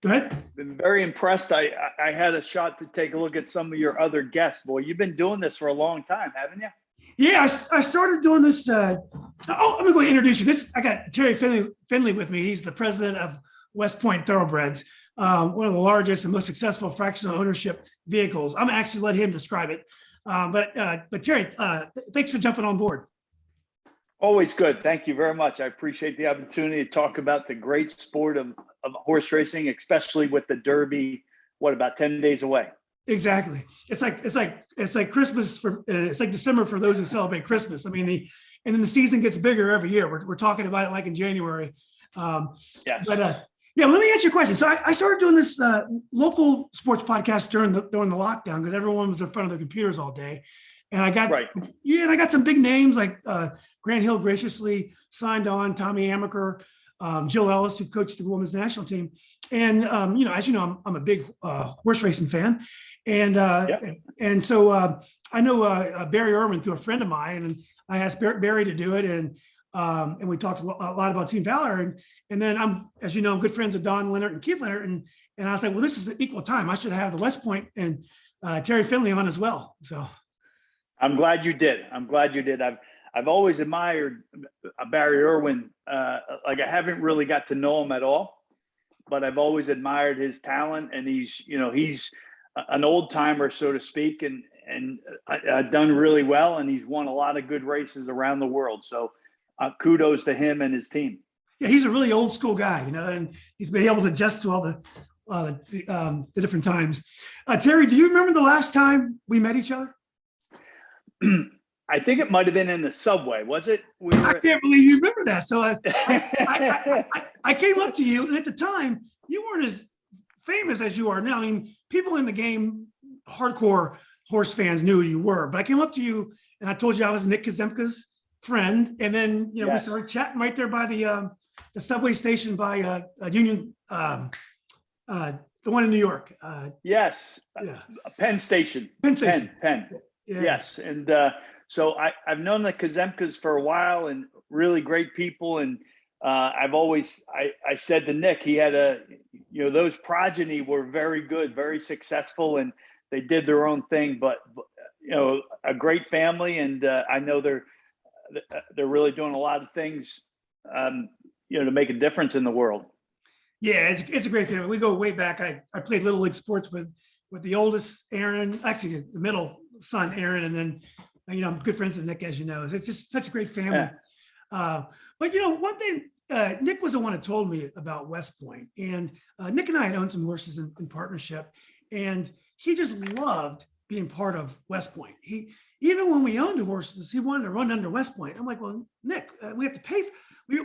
Go ahead. Been very impressed. I had a shot to take a look at some of your other guests. Boy, you've been doing this for a long time, haven't you? Yeah, I started doing this. I'm going to go introduce you. I got Terry Finley with me. He's the president of Point Thoroughbreds, one of the largest and most successful fractional ownership vehicles. I'm actually let him describe it. But Terry, thanks for jumping on board. Always good. Thank you very much. I appreciate the opportunity to talk about the great sport of horse racing, especially with the Derby. What, about 10 days away? Exactly. It's like Christmas it's like December for those who celebrate Christmas. I mean, and then the season gets bigger every year. We're talking about it like in January. Yes. But yeah, let me answer your question. So I started doing this local sports podcast during the lockdown because everyone was in front of their computers all day. And I got some big names like Grant Hill graciously signed on, Tommy Amaker, Jill Ellis, who coached the women's national team. And, as you know, I'm a big horse racing fan. And so I know Barry Irwin through a friend of mine, and I asked Barry to do it. And we talked a lot about Team Valor. And then I'm good friends with Don Leonard and Keith Leonard. And I was like, well, this is an equal time. I should have the West Point and Terry Finley on as well. So I'm glad you did. I've always admired Barry Irwin. Like, I haven't really got to know him at all, but I've always admired his talent, and he's an old timer, so to speak, and done really well. And he's won a lot of good races around the world. So kudos to him and his team. Yeah, he's a really old school guy, and he's been able to adjust to all the different times. Terry, do you remember the last time we met each other? I think it might have been in the subway. Was it? I can't believe you remember that. So I came up to you, and at the time, you weren't as famous as you are now. I mean, people in the game, hardcore horse fans, knew who you were. But I came up to you, and I told you I was Nick Kazemka's friend. And then, Yes. We started chatting right there by the subway station by Union, the one in New York. Yes. Yeah. Penn Station. Penn. Yeah. Yes. And so I've known the Kazemkas for a while, and really great people. And I said to Nick, he had those progeny were very good, very successful, and they did their own thing, but a great family. And I know they're really doing a lot of things, to make a difference in the world. Yeah, it's a great family. We go way back. I played Little League sports with the oldest, Aaron, actually the middle son, Aaron, and then, I'm good friends with Nick, as you know. It's just such a great family. Yeah. But one thing, Nick was the one who told me about West Point, and Nick and I had owned some horses in partnership, and he just loved being part of West Point. Even when we owned the horses, he wanted to run under West Point. I'm like, well, Nick, we have to pay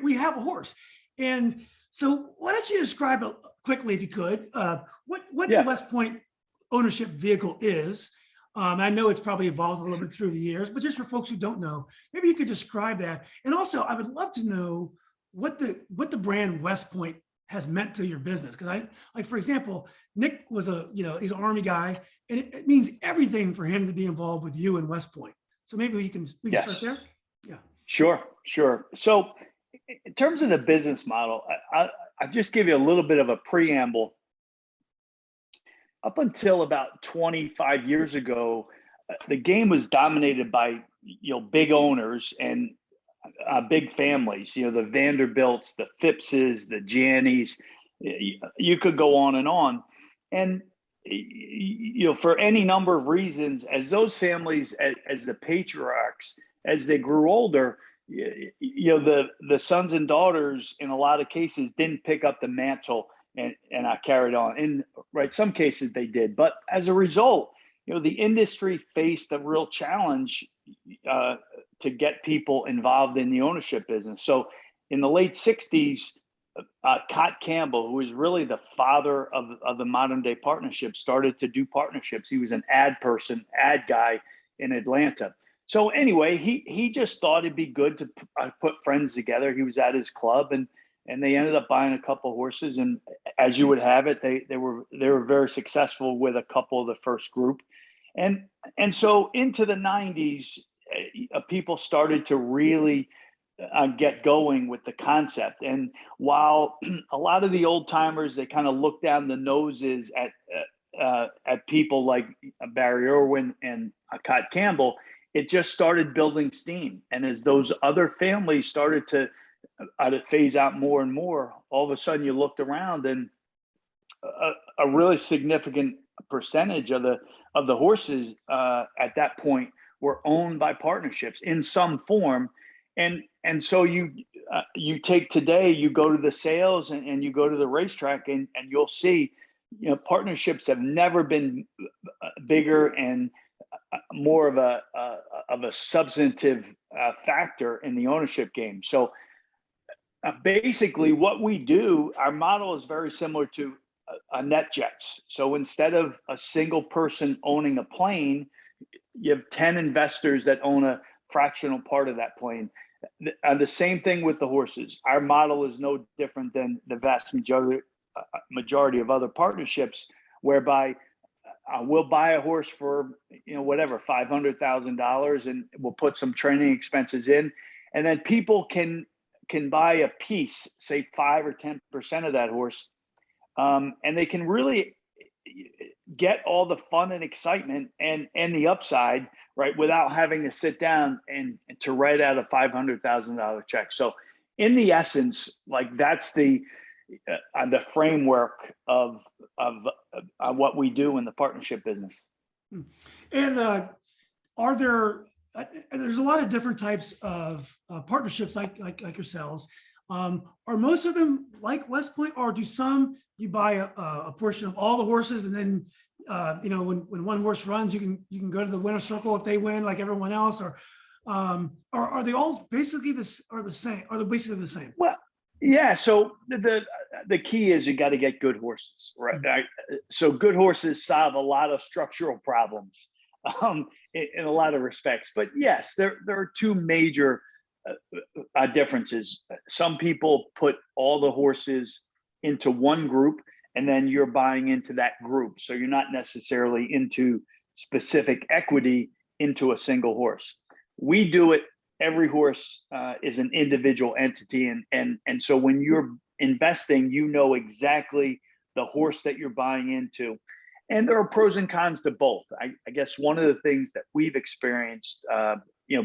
we have a horse. And so why don't you describe it quickly, if you could, what the West Point ownership vehicle is. I know it's probably evolved a little bit through the years, but just for folks who don't know, maybe you could describe that. And also, I would love to know what the brand West Point has meant to your business. Because for example, Nick was he's an Army guy, and it means everything for him to be involved with you and West Point. So maybe we can start there. Yeah. Sure. So in terms of the business model, I just give you a little bit of a preamble. Up until about 25 years ago, the game was dominated by big owners and big families. The Vanderbilts, the Phippses, the Jannies. You could go on, and for any number of reasons, as those families, as the patriarchs, as they grew older, the sons and daughters in a lot of cases didn't pick up the mantle. And I carried on. In some cases they did, but as a result, the industry faced a real challenge to get people involved in the ownership business. So in the late 60s, Cott Campbell, who is really the father of the modern day partnership, started to do partnerships. He was an ad guy in Atlanta. So anyway, he just thought it'd be good to put friends together. He was at his club, and they ended up buying a couple of horses. And as you would have it, they were very successful with a couple of the first group. And so into the 90s, people started to really get going with the concept. And while a lot of the old timers, they kind of look down the noses at people like Barry Irwin and Cott Campbell, it just started building steam. And as those other families started to phase out more and more, all of a sudden you looked around and a really significant percentage of the horses at that point were owned by partnerships in some form. And so you take today, you go to the sales and you go to the racetrack and you'll see, partnerships have never been bigger and more of a substantive factor in the ownership game. So basically what we do, our model is very similar to a NetJets. So instead of a single person owning a plane, you have 10 investors that own a fractional part of that plane. The same thing with the horses. Our model is no different than the vast majority of other partnerships, whereby we'll buy a horse for whatever $500,000, and we'll put some training expenses in, and then people can buy a piece, say 5 or 10% of that horse, and they can really get all the fun and excitement and the upside, right, without having to sit down and to write out a $500,000 check. So in the essence, like that's the framework of what we do in the partnership business. And are there? There's a lot of different types of partnerships, like yourselves. Are most of them like West Point, or do some you buy a portion of all the horses, and then when one horse runs, you can go to the winner's circle if they win, like everyone else, or are they all basically the same? Are they basically the same? Well, yeah. So the key is you got to get good horses, right? Mm-hmm. So good horses solve a lot of structural problems in a lot of respects. But yes, there are two major differences. Some people put all the horses into one group, and then you're buying into that group. So you're not necessarily into specific equity into a single horse. We do it. Every horse is an individual entity. And so when you're investing, exactly the horse that you're buying into. And there are pros and cons to both. I guess one of the things that we've experienced,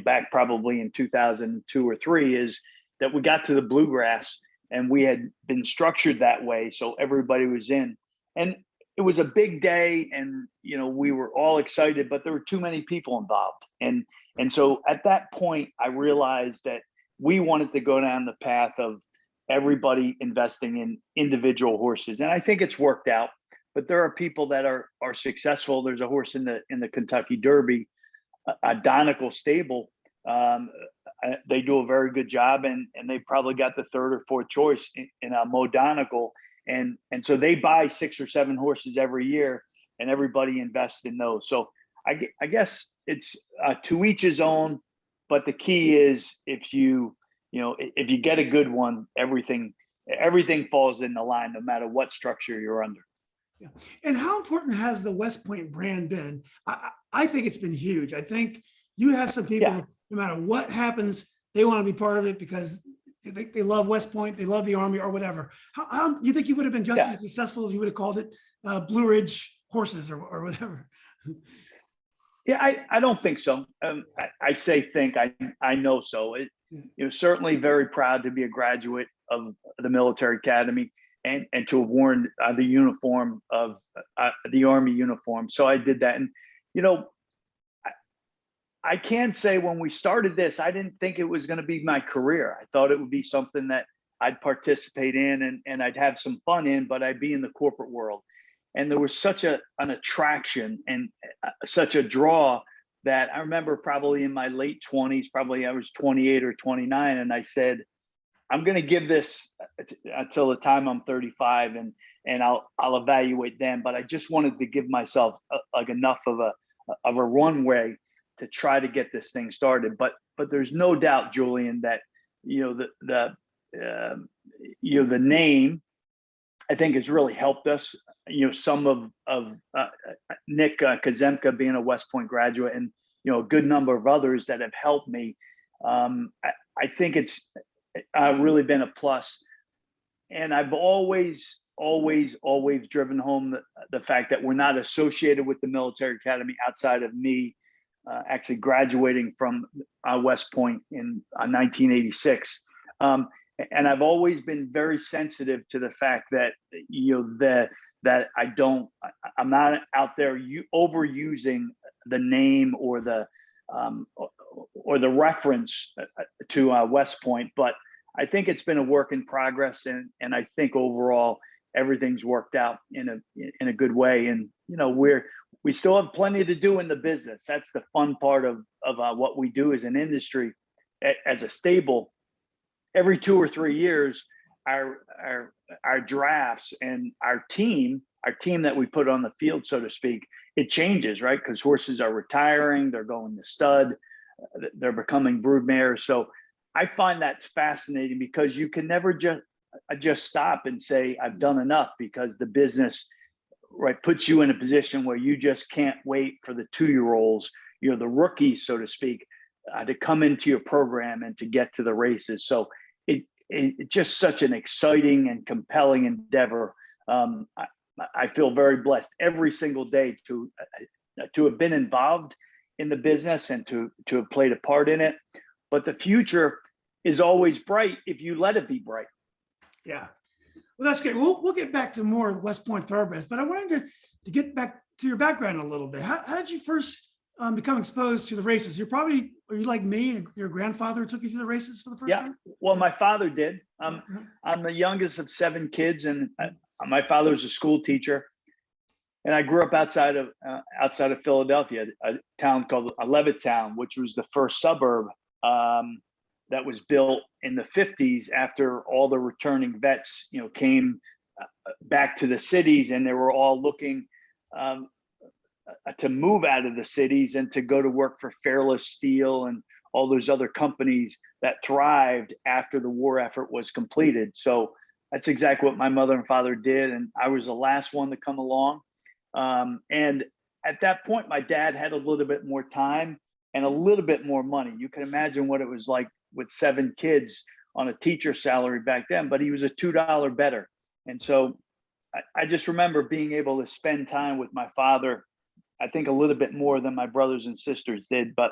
back probably in 2002 or 3 is that we got to the bluegrass and we had been structured that way. So everybody was in, and it was a big day, and, we were all excited, but there were too many people involved. And so at that point, I realized that we wanted to go down the path of everybody investing in individual horses. And I think it's worked out, but there are people that are successful. There's a horse in the Kentucky Derby, a Donegal stable. They do a very good job, and they probably got the 3rd or 4th choice in Mo Donegal. And so they buy 6 or 7 horses every year, and everybody invests in those. So I guess it's to each his own, but the key is if you get a good one, everything falls in the line, no matter what structure you're under. Yeah. And how important has the West Point brand been? I think it's been huge. I think you have some people, no matter what happens, they want to be part of it because they love West Point, they love the Army or whatever. How you think you would have been just as successful if you would have called it Blue Ridge Horses or whatever? Yeah, I don't think so. I say think, I know so. Certainly very proud to be a graduate of the military academy and to have worn the uniform of the Army uniform. So I did that. And, I can say when we started this, I didn't think it was going to be my career. I thought it would be something that I'd participate in and I'd have some fun in, but I'd be in the corporate world. And there was such an attraction and such a draw that I remember probably in my late 20s, probably I was 28 or 29. And I said, I'm going to give this until the time I'm 35 and I'll evaluate then. But I just wanted to give myself like enough of a runway to try to get this thing started. But there's no doubt, Julian, that, the name, I think, has really helped us. Some of Nick Kazemka being a West Point graduate, and a good number of others that have helped me I think it's really been a plus. And I've always driven home the fact that we're not associated with the military academy outside of me actually graduating from West Point in 1986. And I've always been very sensitive to the fact that, that I'm not out there overusing the name or the reference to West Point, but I think it's been a work in progress, and I think overall everything's worked out in a good way. And we still have plenty to do in the business. That's the fun part of what we do as an industry, as a stable. Every 2 or 3 years, our drafts and our team that we put on the field, so to speak, it changes, right? Because horses are retiring, they're going to stud, they're becoming brood mares. So I find that's fascinating, because you can never just stop and say I've done enough, because the business, right, puts you in a position where you just can't wait for the 2-year-olds, the rookies, so to speak, to come into your program and to get to the races. So it's just such an exciting and compelling endeavor. I feel very blessed every single day to have been involved in the business and to have played a part in it. But the future is always bright if you let it be bright. Yeah. Well, that's great. We'll get back to more of West Point Thoroughbreds, but I wanted to get back to your background a little bit. How did you first become exposed to the races? Are you like me, and your grandfather took you to the races for the first time? Well, my father did. I'm the youngest of 7 kids, and my father was a school teacher. And I grew up outside of Philadelphia, a town called Levittown, which was the first suburb that was built in the 50s after all the returning vets, came back to the cities, and they were all looking to move out of the cities and to go to work for Fairless Steel and all those other companies that thrived after the war effort was completed. So that's exactly what my mother and father did, and I was the last one to come along. And at that point, my dad had a little bit more time and a little bit more money. You can imagine what it was like with 7 kids on a teacher salary back then, but he was a $2 better. And so I just remember being able to spend time with my father, I think a little bit more than my brothers and sisters did. But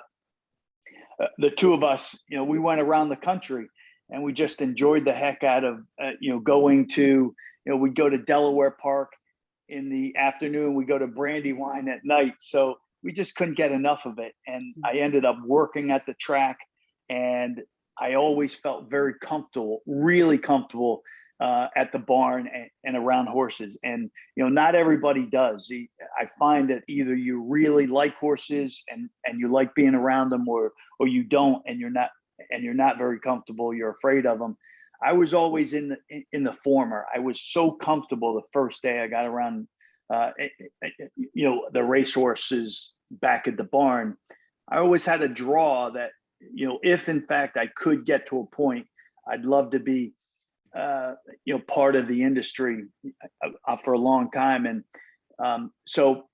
the two of us, we went around the country, and we just enjoyed the heck out of, going to, we'd go to Delaware Park in the afternoon, we go to Brandywine at night. So we just couldn't get enough of it. And I ended up working at the track, and I always felt very comfortable, really comfortable at the barn and around horses. And, not everybody does. I find that either you really like horses and you like being around them, or you don't, and you're not very comfortable, you're afraid of them. I was always in the former. I was so comfortable the first day I got around, the racehorses back at the barn. I always had a draw that, if in fact I could get to a point, I'd love to be, part of the industry for a long time. And so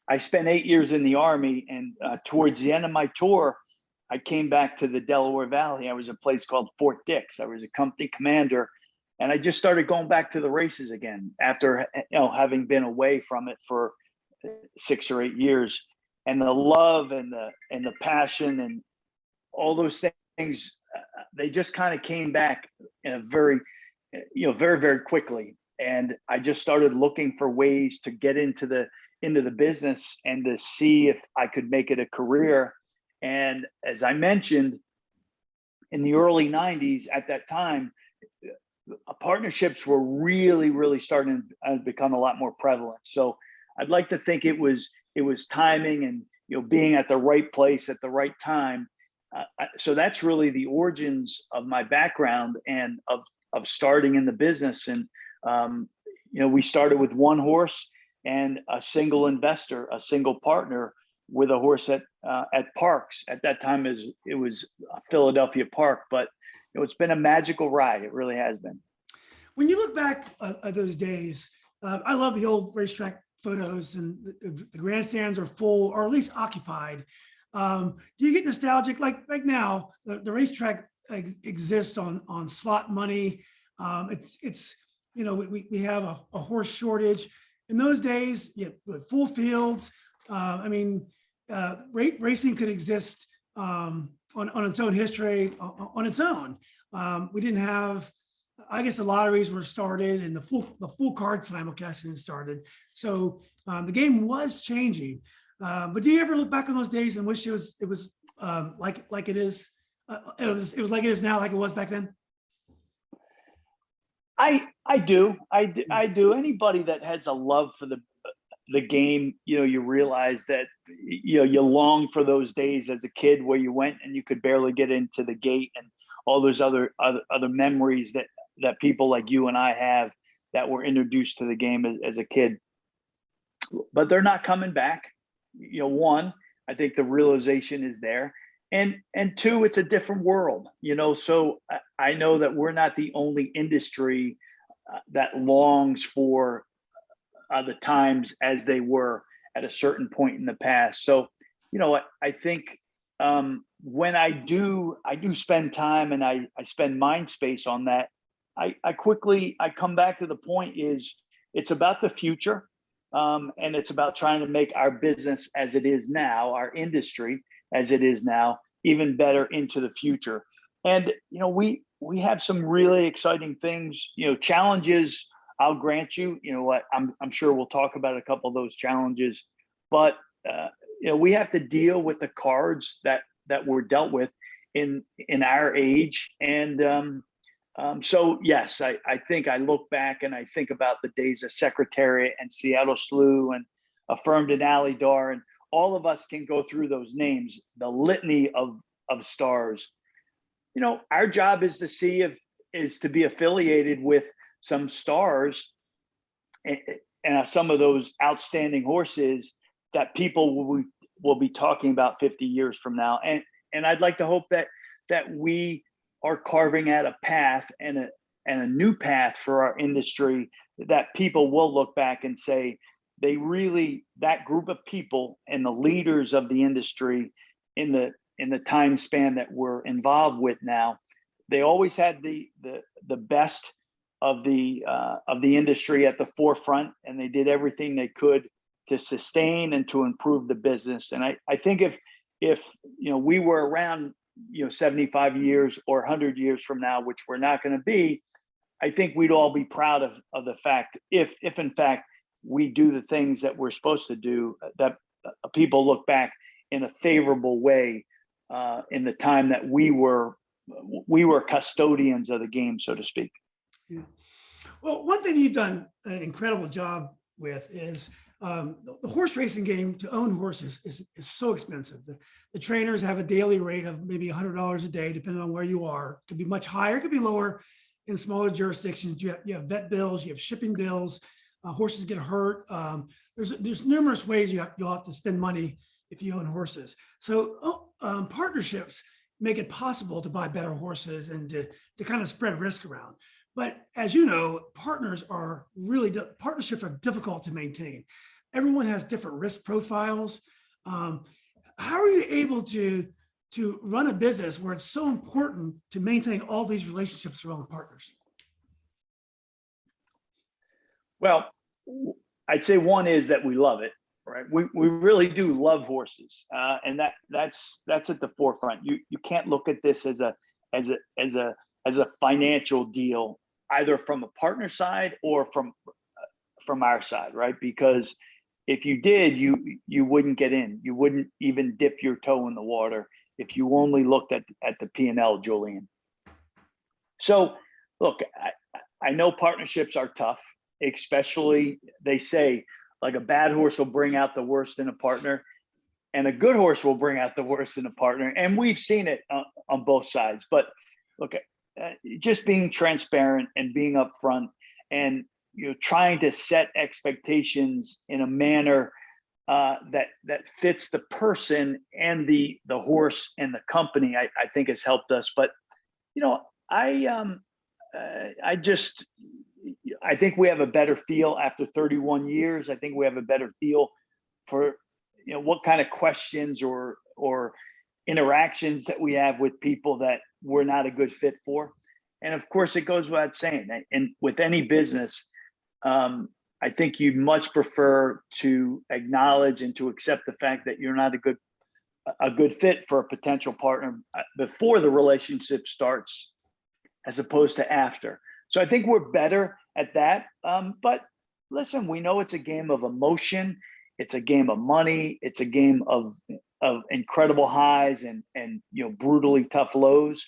I spent 8 years in the Army, and towards the end of my tour, I came back to the Delaware Valley. I was a place called Fort Dix. I was a company commander, and I just started going back to the races again after, having been away from it for 6 or 8 years. And the love and the passion and all those things, they just kind of came back in a very, very, very quickly. And I just started looking for ways to get into the business and to see if I could make it a career. And as I mentioned, in the early 90s, at that time, partnerships were really, really starting to become a lot more prevalent. So I'd like to think it was timing and, being at the right place at the right time. So that's really the origins of my background and of starting in the business. And, we started with one horse and a single investor, a single partner, with a horse at Parks. At that time, it was Philadelphia Park, but it's been a magical ride. It really has been. When you look back at those days, I love the old racetrack photos, and the grandstands are full, or at least occupied. Do you get nostalgic? Like now, the racetrack exists on slot money. It's we have a horse shortage. In those days, full fields. I mean, racing could exist on its own history on its own. We didn't have. I guess the lotteries were started and the full card simulcasting started. So the game was changing. But do you ever look back on those days and wish it was like it is? It was like it is now, like it was back then. I do. I do. Anybody that has a love for the game, you realize that you long for those days as a kid where you went and you could barely get into the gate, and all those other memories that people like you and I have that were introduced to the game as a kid. But they're not coming back. One, I think the realization is there, and two, it's a different world. So I know that we're not the only industry that longs for the times as they were at a certain point in the past. So, I think when I do spend time and I spend mind space on that, I come back to the point is it's about the future. And it's about trying to make our business as it is now, our industry as it is now, even better into the future. And, we have some really exciting things, challenges. I'll grant you, I'm sure we'll talk about a couple of those challenges, but, we have to deal with the cards that we're dealt with in our age. And, so yes, I think I look back and I think about the days of Secretariat and Seattle Slew and Affirmed and Alley Dar, and all of us can go through those names, the litany of stars. Our job is to be affiliated with some stars and some of those outstanding horses that people will be talking about 50 years from now. And I'd like to hope that we are carving out a path and a new path for our industry that people will look back and say that group of people and the leaders of the industry in the time span that we're involved with now, they always had the best of the industry at the forefront, and they did everything they could to sustain and to improve the business. And I think if we were around 75 years or 100 years from now, which we're not going to be, I think we'd all be proud of the fact if in fact we do the things that we're supposed to do, that people look back in a favorable way in the time that we were custodians of the game, so to speak. Yeah. Well, one thing you've done an incredible job with is the horse racing game. To own horses is so expensive. The trainers have a daily rate of maybe $100 a day, depending on where you are. It could be much higher, it could be lower in smaller jurisdictions. You have vet bills, you have shipping bills, horses get hurt. There's numerous ways you'll have to spend money if you own horses. So partnerships make it possible to buy better horses and to kind of spread risk around. But as you know, partnerships are difficult to maintain. Everyone has different risk profiles. How are you able to run a business where it's so important to maintain all these relationships around partners? Well, I'd say one is that we love it, right? We really do love horses, and that's at the forefront. You can't look at this as a financial deal, either from a partner side or from our side, right? Because if you did, you wouldn't get in. You wouldn't even dip your toe in the water if you only looked at the P&L, Julian. So look, I know partnerships are tough, especially they say like a bad horse will bring out the worst in a partner and a good horse will bring out the worst in a partner. And we've seen it on both sides. But look, just being transparent and being upfront and trying to set expectations in a manner that fits the person and the horse and the company, I think has helped us. But I think we have a better feel after 31 years. I think we have a better feel for what kind of questions or or interactions that we have with people that we're not a good fit for. And of course, it goes without saying that, and with any business, I think you much prefer to acknowledge and to accept the fact that you're not a good fit for a potential partner before the relationship starts, as opposed to after. So I think we're better at that. But listen, we know it's a game of emotion. It's a game of money. It's a game of incredible highs and brutally tough lows.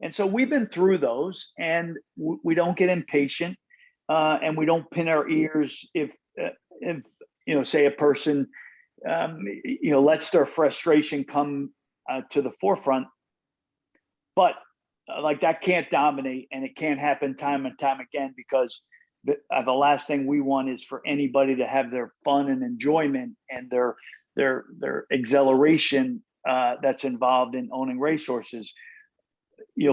And so we've been through those, and we don't get impatient, and we don't pin our ears if say a person lets their frustration come to the forefront. But like that can't dominate, and it can't happen time and time again, because the last thing we want is for anybody to have their fun and enjoyment and their exhilaration that's involved in owning racehorses,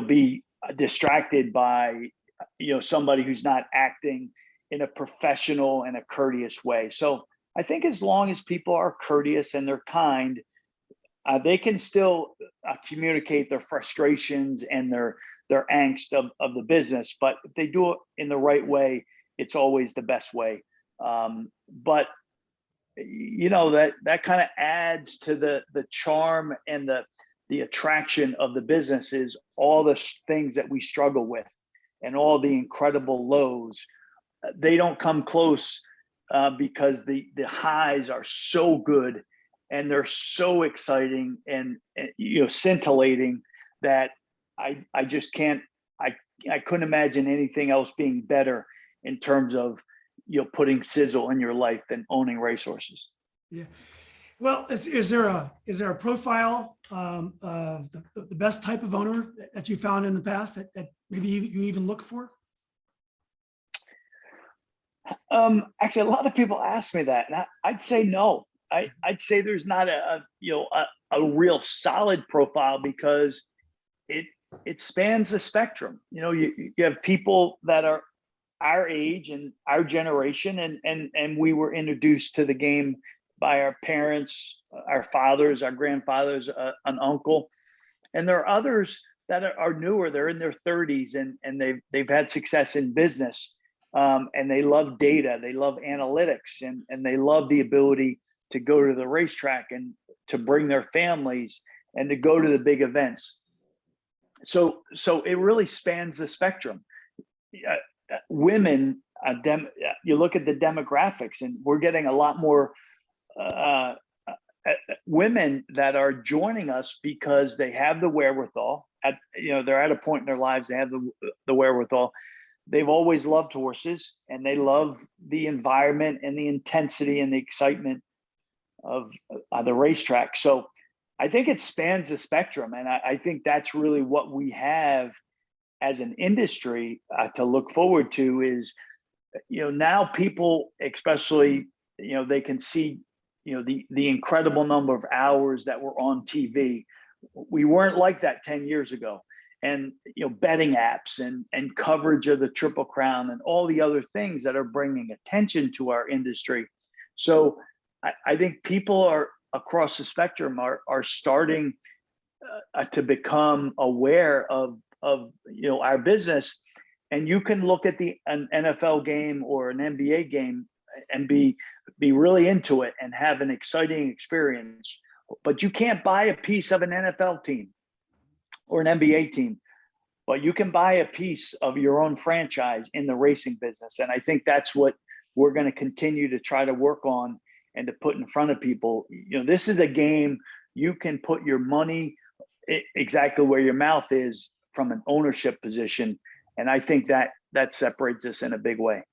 be distracted by somebody who's not acting in a professional and a courteous way. So I think as long as people are courteous and they're kind, they can still communicate their frustrations and their angst of the business. But if they do it in the right way, it's always the best way. But that kind of adds to the charm and the attraction of the business, is all the things that we struggle with and all the incredible lows. They don't come close, because the highs are so good and they're so exciting and scintillating that I just can't, I couldn't imagine anything else being better in terms of putting sizzle in your life than owning racehorses. Yeah. Well, is there a profile of the best type of owner that you found in the past that maybe you even look for? Actually, a lot of people ask me that, and I'd say no. I'd say there's not a real solid profile, because it spans the spectrum. You have people that are our age and our generation, and we were introduced to the game by our parents, our fathers, our grandfathers, an uncle. And there are others that are newer. They're in their 30s and they've had success in business, and they love data, they love analytics, and they love the ability to go to the racetrack and to bring their families and to go to the big events. So it really spans the spectrum. Women, you look at the demographics, and we're getting a lot more women that are joining us because they have the wherewithal. They're at a point in their lives, they have the wherewithal. They've always loved horses, and they love the environment and the intensity and the excitement of the racetrack. So I think it spans the spectrum, and I think that's really what we have as an industry to look forward to. Is now people, especially they can see the incredible number of hours that were on TV. We weren't like that 10 years ago. And betting apps and coverage of the Triple Crown and all the other things that are bringing attention to our industry. So I think people are across the spectrum are starting to become aware of our business. And you can look at an NFL game or an NBA game and be really into it and have an exciting experience, but you can't buy a piece of an NFL team or an NBA team, but you can buy a piece of your own franchise in the racing business. And I think that's what we're going to continue to try to work on and to put in front of people. This is a game you can put your money exactly where your mouth is from an ownership position. And I think that separates us in a big way.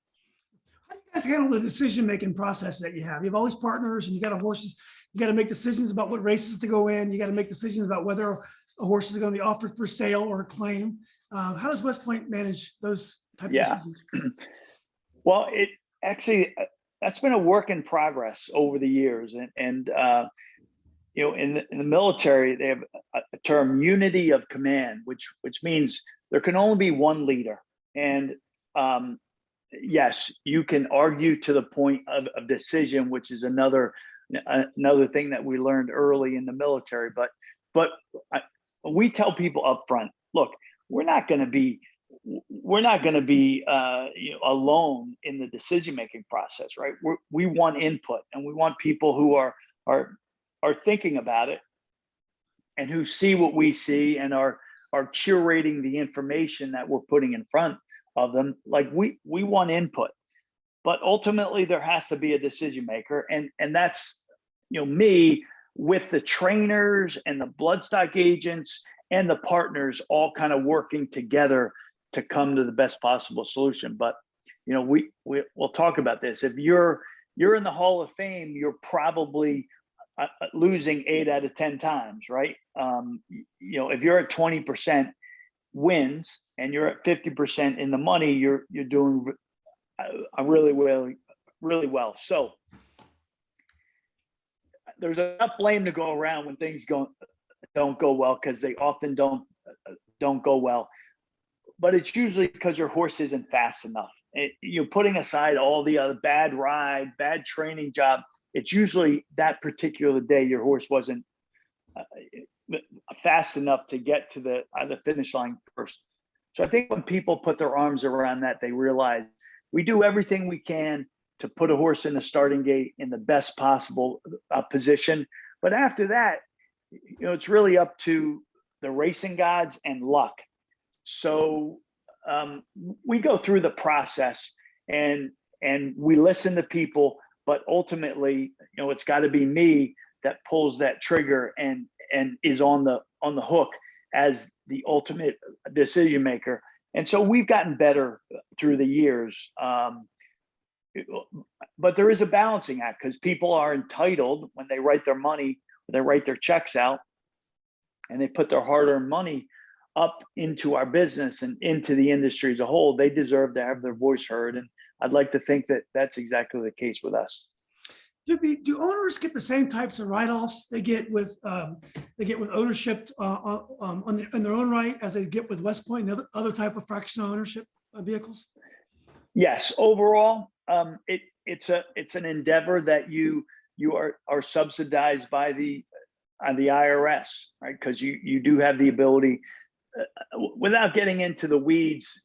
How do you guys handle the decision-making process that you have? You have all these partners, and you got horses. You got to make decisions about what races to go in. You got to make decisions about whether a horse is going to be offered for sale or a claim. How does West Point manage those type of decisions? Well, that's been a work in progress over the years. And in the military, they have a term, unity of command, which means there can only be one leader. And yes, you can argue to the point of decision, which is another another thing that we learned early in the military. But we tell people up front, look, we're not going to be alone in the decision-making process, right? We want input, and we want people who are thinking about it and who see what we see and are curating the information that we're putting in front of them. Like we want input, but ultimately there has to be a decision maker, and that's me with the trainers and the bloodstock agents and the partners all kind of working together to come to the best possible solution. But we'll talk about this. If you're in the Hall of Fame, you're probably losing 8 out of 10 times, right? If you're at 20% wins and you're at 50% in the money, you're doing really well. So there's enough blame to go around when things don't go well, because they often don't go well. But it's usually because your horse isn't fast enough. You're putting aside all the other bad ride, bad training job. It's usually that particular day your horse wasn't fast enough to get to the finish line first. So I think when people put their arms around that, they realize we do everything we can to put a horse in the starting gate in the best possible position. But after that, it's really up to the racing gods and luck. So we go through the process and we listen to people, but ultimately, it's got to be me that pulls that trigger and is on the hook as the ultimate decision maker. And so we've gotten better through the years. But there is a balancing act, because people are entitled when they write their money, they write their checks out, and they put their hard-earned money up into our business and into the industry as a whole. They deserve to have their voice heard. And I'd like to think that that's exactly the case with us. Do owners get the same types of write-offs they get with ownership in their own right as they get with West Point and other type of fractional ownership vehicles? Yes, overall, it's an endeavor that you are subsidized by the IRS, right? Because you do have the ability, without getting into the weeds,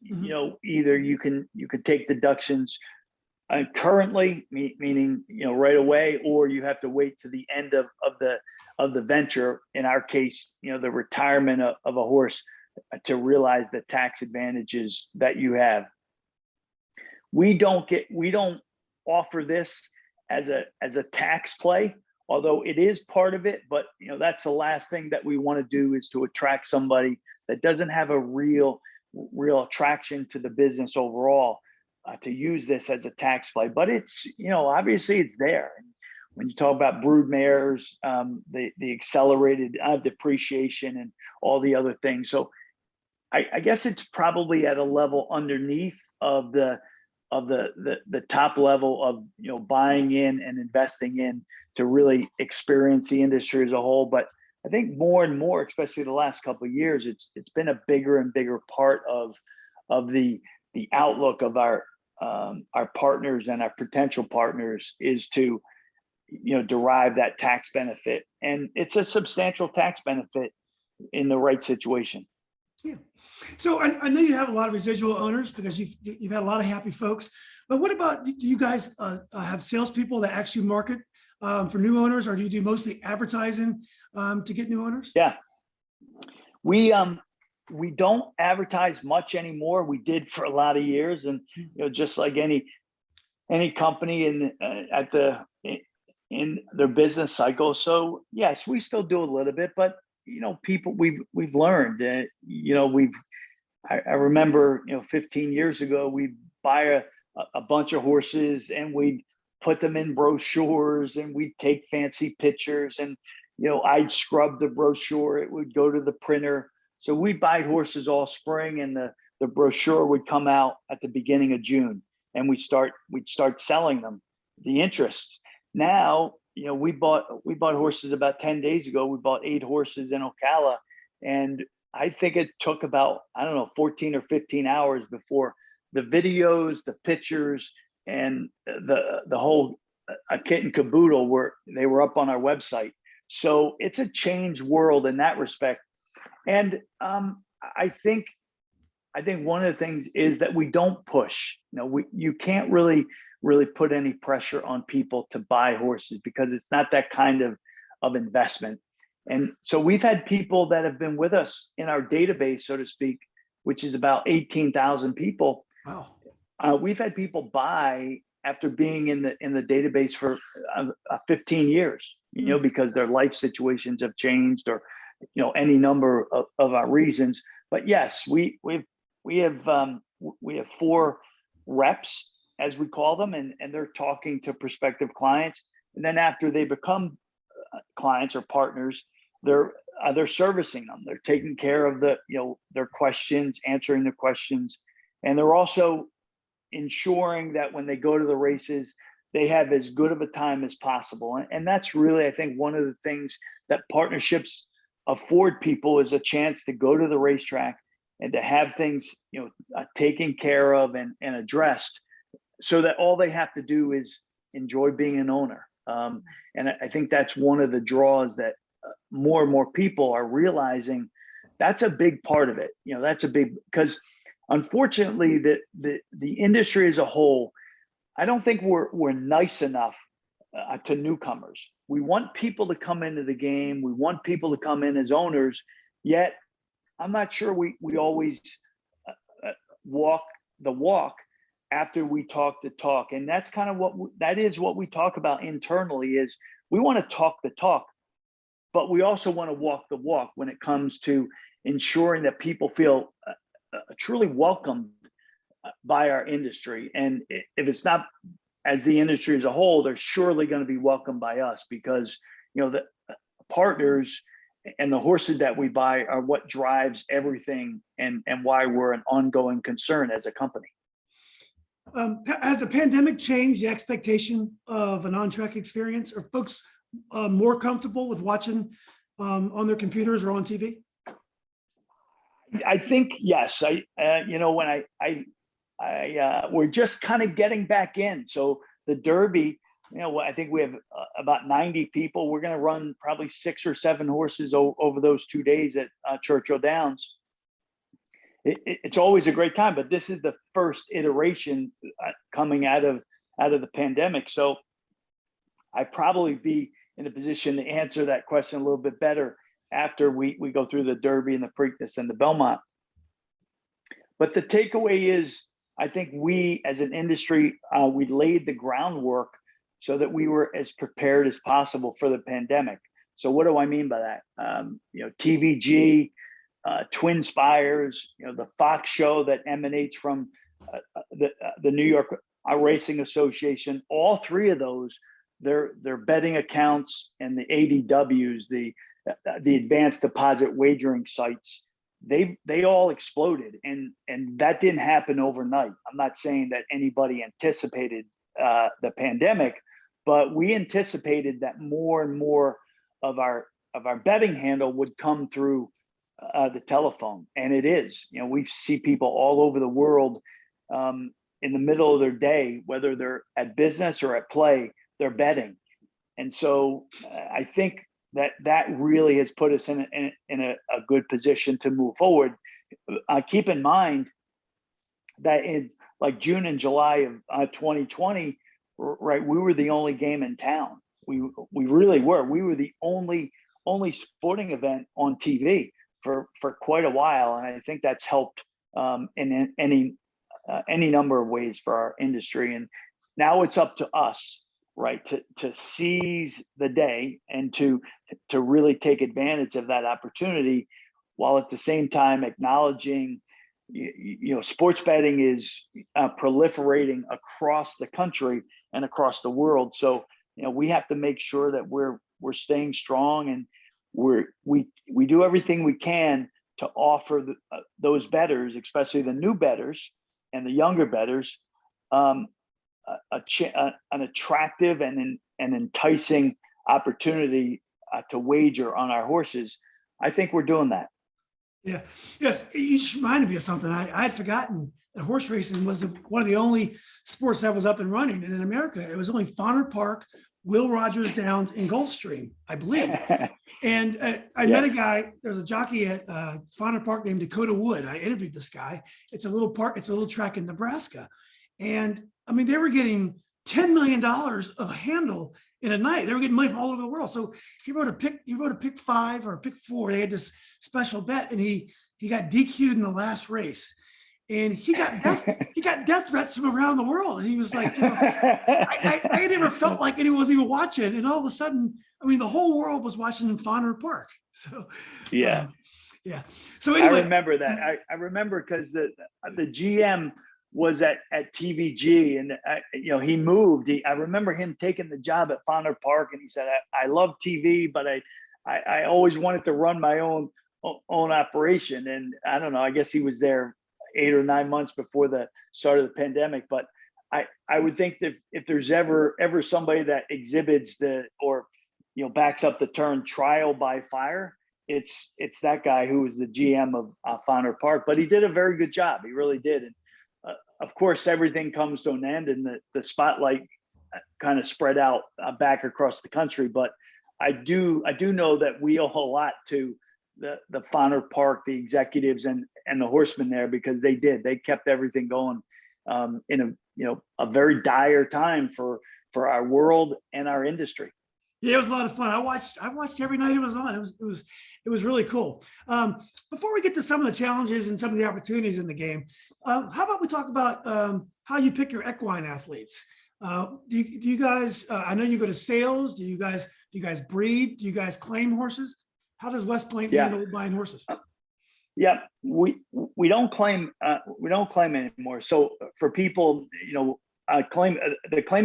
either you can take deductions currently, meaning right away, or you have to wait to the end of the venture. In our case, the retirement of a horse, to realize the tax advantages that you have. We don't offer this as a tax play, although it is part of it. But that's the last thing that we want to do, is to attract somebody that doesn't have a real attraction to the business overall, to use this as a tax play. But it's obviously it's there. When you talk about brood mares, the accelerated depreciation and all the other things. So I guess it's probably at a level underneath of the top level of buying in and investing in to really experience the industry as a whole. But I think more and more, especially the last couple of years, it's been a bigger and bigger part of the outlook of our partners and our potential partners, is to derive that tax benefit. And it's a substantial tax benefit in the right situation. Yeah. So I know you have a lot of residual owners, because you've had a lot of happy folks. But what about, do you guys have salespeople that actually market for new owners, or do you do mostly advertising to get new owners? Yeah, we don't advertise much anymore. We did for a lot of years, and just like any company in their business cycle. So yes, we still do a little bit, but people we've learned that I remember 15 years ago, we'd buy a bunch of horses and we'd put them in brochures and we'd take fancy pictures, and I'd scrub the brochure, it would go to the printer. So we'd buy horses all spring, and the brochure would come out at the beginning of June, and we'd start selling them. The interest. Now, we bought horses about 10 days ago. We bought 8 horses in Ocala, and I think it took about, 14 or 15 hours before the videos, the pictures, and the whole a kit and caboodle where they were up on our website. So it's a changed world in that respect. And I think one of the things is that we don't push. You can't really put any pressure on people to buy horses because it's not that kind of investment. And so we've had people that have been with us in our database, so to speak, which is about 18,000 people. Wow. We've had people buy after being in the database for 15 years, because their life situations have changed or, any number of our reasons. But yes, we have 4 reps, as we call them, and they're talking to prospective clients. And then after they become clients or partners, they're servicing them. They're taking care of their questions, answering the questions, and they're also ensuring that when they go to the races, they have as good of a time as possible. And that's really, I think, one of the things that partnerships afford people is a chance to go to the racetrack and to have things, taken care of and addressed, so that all they have to do is enjoy being an owner. And I think that's one of the draws that more and more people are realizing. That's a big part of it. That's a big, because unfortunately the industry as a whole, I don't think we're nice enough to newcomers. We want people to come into the game. We want people to come in as owners, yet I'm not sure we always walk the walk after we talk the talk. And that's kind of what we talk about internally is we want to talk the talk, but we also want to walk the walk when it comes to ensuring that people feel truly welcomed by our industry. And if it's not as the industry as a whole, they're surely going to be welcomed by us, because the partners and the horses that we buy are what drives everything and why we're an ongoing concern as a company. Has the pandemic changed the expectation of an on-track experience? Are folks more comfortable with watching on their computers or on TV? I think yes. We're just kind of getting back in. So the Derby, I think we have about 90 people. We're going to run probably 6 or 7 horses over those 2 days at Churchill Downs. It's always a great time, but this is the first iteration coming out of the pandemic. So I'd probably be in a position to answer that question a little bit better after we go through the Derby and the Preakness and the Belmont. But the takeaway is, I think we as an industry, we laid the groundwork so that we were as prepared as possible for the pandemic. So what do I mean by that? TVG, Twin Spires, the Fox show that emanates from the New York Racing Association, all 3 of those, their betting accounts and the ADWs, the advanced deposit wagering sites, they all exploded, and that didn't happen overnight. I'm not saying that anybody anticipated the pandemic, but we anticipated that more and more of our betting handle would come through the telephone, and it is. We see people all over the world in the middle of their day, whether they're at business or at play, they're betting. And so I think that really has put us in a good position to move forward. Keep in mind that in like June and July of 2020, right, we were the only game in town. We really were. We were the only sporting event on TV for quite a while, and I think that's helped in any number of ways for our industry. And now it's up to us, right, to seize the day and to really take advantage of that opportunity, while at the same time acknowledging, sports betting is proliferating across the country and across the world. So we have to make sure that we're staying strong, and we do everything we can to offer those bettors, especially the new bettors and the younger bettors, an attractive and an enticing opportunity to wager on our horses. I think we're doing that. Yeah. Yes. You just reminded me of something. I had forgotten that horse racing was one of the only sports that was up and running. And in America, it was only Fonner Park Will Rogers Downs in Gulfstream, I believe. And I met a Yes. guy, there's a jockey at Fonner Park named Dakota Wood. I interviewed this guy. It's a little park, it's a little track in Nebraska. And I mean, they were getting $10 million of a handle in a night. They were getting money from all over the world. So he wrote a pick 5 or a pick 4. They had this special bet, and he got DQ'd in the last race. And he got death threats from around the world. And he was like, I never felt like anyone was even watching. And all of a sudden, I mean, the whole world was watching in Fonner Park. So Yeah. yeah. So anyway, I remember that. I remember because the GM was at TVG, and he moved. I remember him taking the job at Fonner Park, and he said, I love TV, but I always wanted to run my own operation. And I don't know, I guess he was there 8 or 9 months before the start of the pandemic. But I would think that if there's ever somebody that exhibits backs up the term trial by fire, it's that guy who was the GM of Fonner Park. But he did a very good job. He really did. And of course, everything comes to an end, and the spotlight kind of spread out back across the country. But I do know that we owe a lot to the Fonner Park, the executives and the horsemen there, because they kept everything going in a very dire time for our world and our industry. Yeah, it was a lot of fun. I watched every night it was on. It was really cool. Before we get to some of the challenges and some of the opportunities in the game, how about we talk about how you pick your equine athletes? Do you guys? I know you go to sales. Do you guys breed? Do you guys claim horses? How does West Point handle buying horses? Yeah, we don't claim anymore. So for people, the claim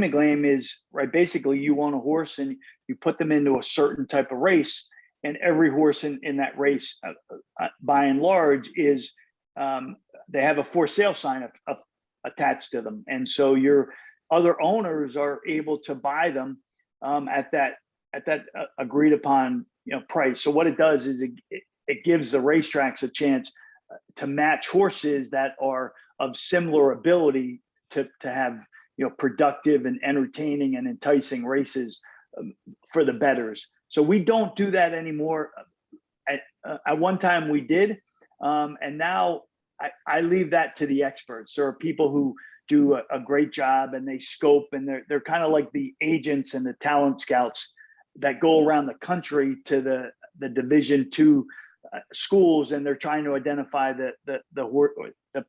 and claim is right. Basically, you own a horse and you put them into a certain type of race, and every horse in that race, by and large, is they have a for sale sign attached to them, and so your other owners are able to buy them at that agreed upon price. So what it does is it gives the racetracks a chance to match horses that are of similar ability to have productive and entertaining and enticing races for the bettors. So we don't do that anymore. At one time we did, and now I leave that to the experts. There are people who do a great job, and they scope, and they're kind of like the agents and the talent scouts that go around the country to the Division II schools, and they're trying to identify the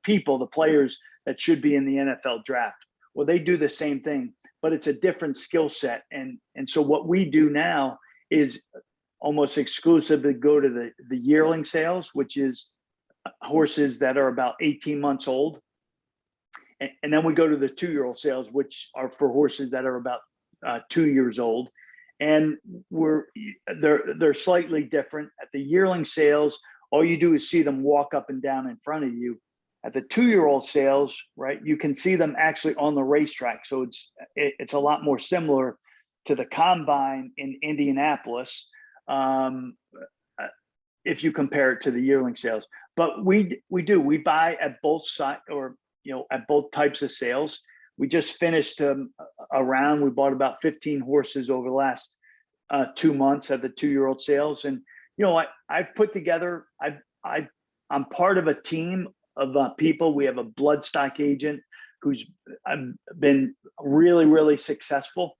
people, the players that should be in the NFL draft. Well, they do the same thing, but it's a different skill set. And so what we do now is almost exclusively go to the yearling sales, which is horses that are about 18 months old. And then we go to the 2-year-old sales, which are for horses that are about 2 years old. And they're slightly different. At the yearling sales, all you do is see them walk up and down in front of you. At the 2-year-old sales, right, you can see them actually on the racetrack. So it's a lot more similar to the combine in Indianapolis, if you compare it to the yearling sales. But we buy at both sides, or at both types of sales. We just finished a round. We bought about 15 horses over the last 2 months at the 2-year-old sales. And I've put together. I'm part of a team of people. We have a bloodstock agent who's been really, really successwe're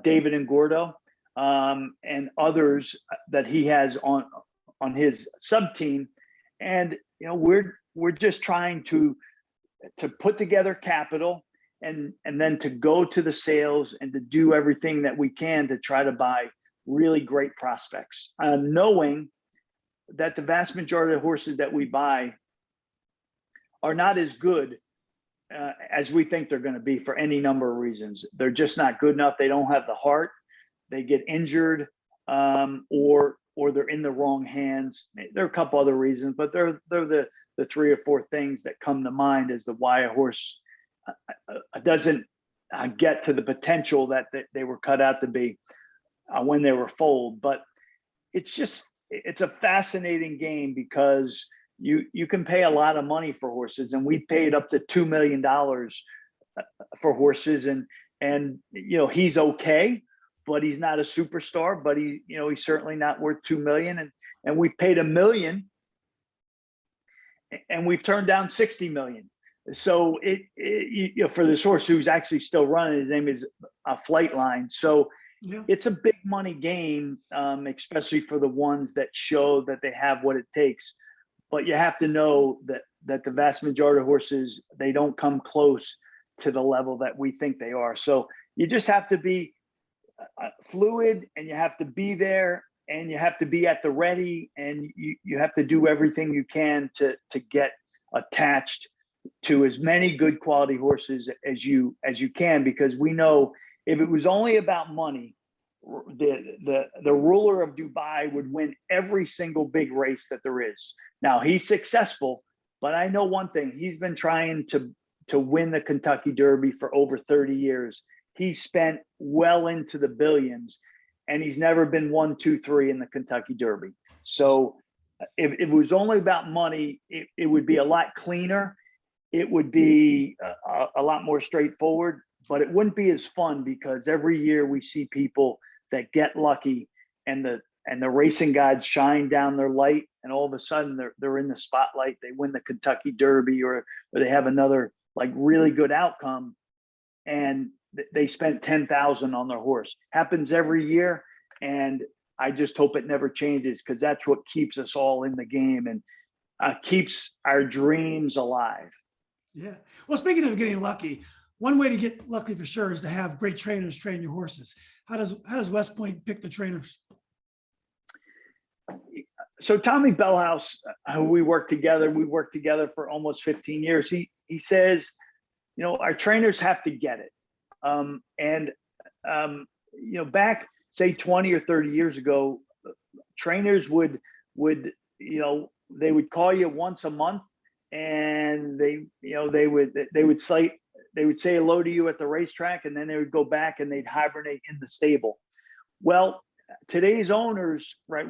David and Gordo, and others that he has on his sub team. And we're just trying to put together capital and then to go to the sales and to do everything that we can to try to buy really great prospects, knowing that the vast majority of horses that we buy are not as good as we think they're going to be for any number of reasons. They're just not good enough. They don't have the heart. They get injured, or they're in the wrong hands. There are a couple other reasons, but they're the 3 or 4 things that come to mind as to why a horse doesn't get to the potential that they were cut out to be when they were foaled. But it's a fascinating game, because you can pay a lot of money for horses, and we paid up to $2 million for horses, and he's okay, but he's not a superstar, but he's certainly not worth 2 million. And we've paid $1 million and we've turned down 60 million. So for this horse who's actually still running, his name is Flightline. So Yeah. it's a big money game, especially for the ones that show that they have what it takes. But you have to know that the vast majority of horses, they don't come close to the level that we think they are. So you just have to be fluid, and you have to be there, and you have to be at the ready, and you have to do everything you can to get attached to as many good quality horses as you can, because we know if it was only about money, the ruler of Dubai would win every single big race that there is. Now he's successful, but I know one thing: he's been trying to win the Kentucky Derby for over 30 years. He spent well into the billions, and he's never been 1, 2, 3 in the Kentucky Derby. So if it was only about money, it would be a lot cleaner. It would be a lot more straightforward, but it wouldn't be as fun, because every year we see people that get lucky, and the racing gods shine down their light, and all of a sudden they're in the spotlight. They win the Kentucky Derby, or they have another like really good outcome, and they spent 10,000 on their horse. Happens every year, and I just hope it never changes, because that's what keeps us all in the game and keeps our dreams alive. Yeah. Well, speaking of getting lucky, one way to get lucky for sure is to have great trainers train your horses. How does West Point pick the trainers? So Tommy Bellhouse, who we worked together for almost 15 years. He says, our trainers have to get it. Back say 20 or 30 years ago, trainers would they would call you once a month, and they would say hello to you at the racetrack, and then they would go back and they'd hibernate in the stable. Well, today's owners, right,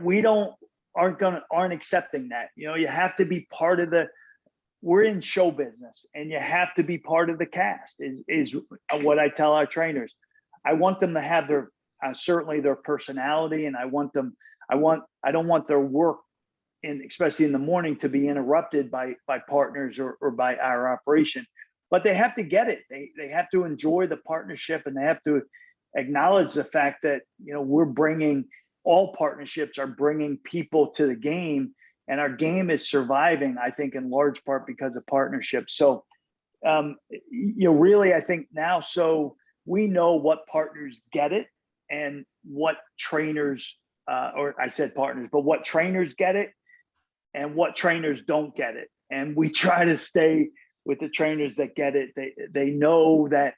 aren't accepting that. You have to be part of we're in show business, and you have to be part of the cast is what I tell our trainers. I want them to have their certainly their personality, and I don't want their work, especially in the morning, to be interrupted by partners or by our operation. But they have to get it. They have to enjoy the partnership, and they have to acknowledge the fact that all partnerships are bringing people to the game, and our game is surviving, I think, in large part because of partnerships. So really, I think now, so we know what partners get it, and what trainers or I said partners, but what trainers get it and what trainers don't get it. And we try to stay with the trainers that get it. They know that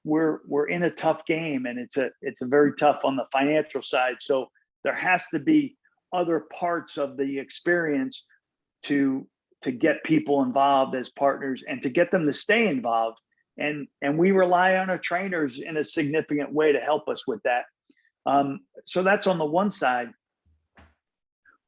we're in a tough game, and it's a very tough on the financial side. So there has to be other parts of the experience to get people involved as partners, and to get them to stay involved. And we rely on our trainers in a significant way to help us with that. So that's on the one side.